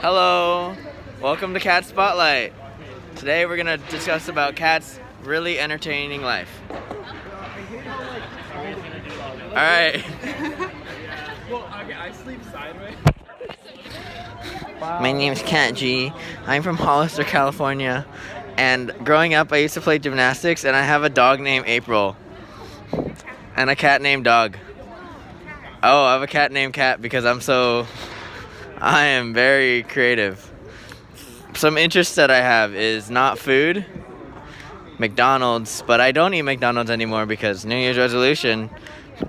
Hello, welcome to Cat Spotlight. Today we're gonna discuss about cats' really entertaining life. All right. I sleep sideways. My name's Cat G. I'm from Hollister, California, and growing up I used to play gymnastics, and I have a dog named April, and a cat named Dog. Oh, I have a cat named Cat because I am very creative. Some interests that I have is not food, McDonald's, but I don't eat McDonald's anymore because New Year's resolution,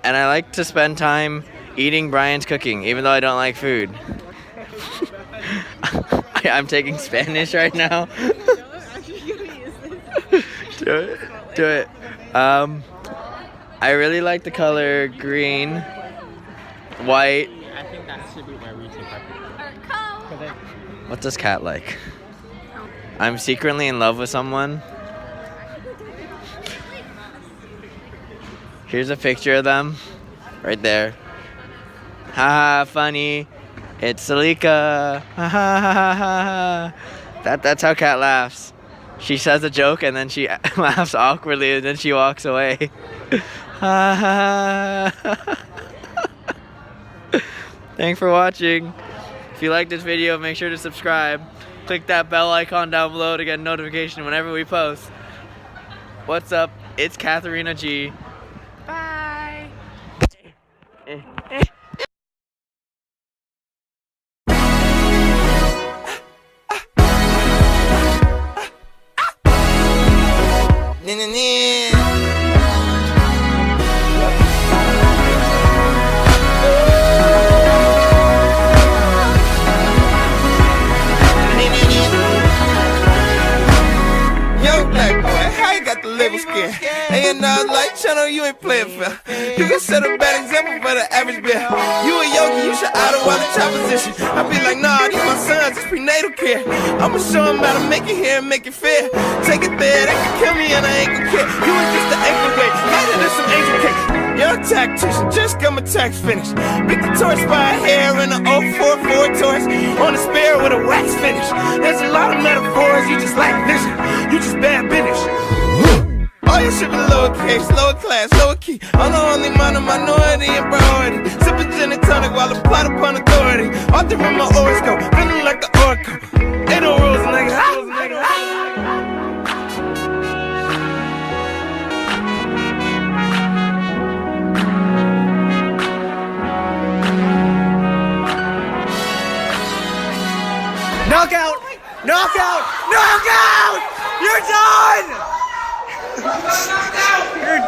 and I like to spend time eating Brian's cooking, even though I don't like food. I'm taking Spanish right now. Do it. I really like the color green, white. I think that should be my routine. What does Cat like? I'm secretly in love with someone. Here's a picture of them, right there. Haha, funny. It's Salika. Ha ha ha ha ha. That's how Cat laughs. She says a joke and then she laughs awkwardly and then she walks away. Ha ha ha. Thanks for watching. If you like this video, make sure to subscribe. Click that bell icon down below to get a notification whenever we post. What's up? It's Katharina G. Bye. Skin. And like channel, you ain't playing fair. You can set a bad example for the average bear. You a yogi, you should idle while in top position. I be like, nah, these my sons, it's prenatal care. I'ma show them how to make it here and make it fair. Take it there, they can kill me and I ain't gon' care. You was just an anchor weight, lighter than some angel cake. You're a tactician, just got my tax finished. Beat the torch by a hair in an 044 Taurus. On the spare with a wax finish. There's a lot of metaphors, you just lack vision. You just bad business. All your shit be lowercase, lower class, lower key. I'm the only minor minority in priority. Sipping gin and tonic while I plot upon authority. Author in my horoscope, feeling like the oracle. Ain't no rules, nigga. Knockout! Knockout! Knockout! You're done! You're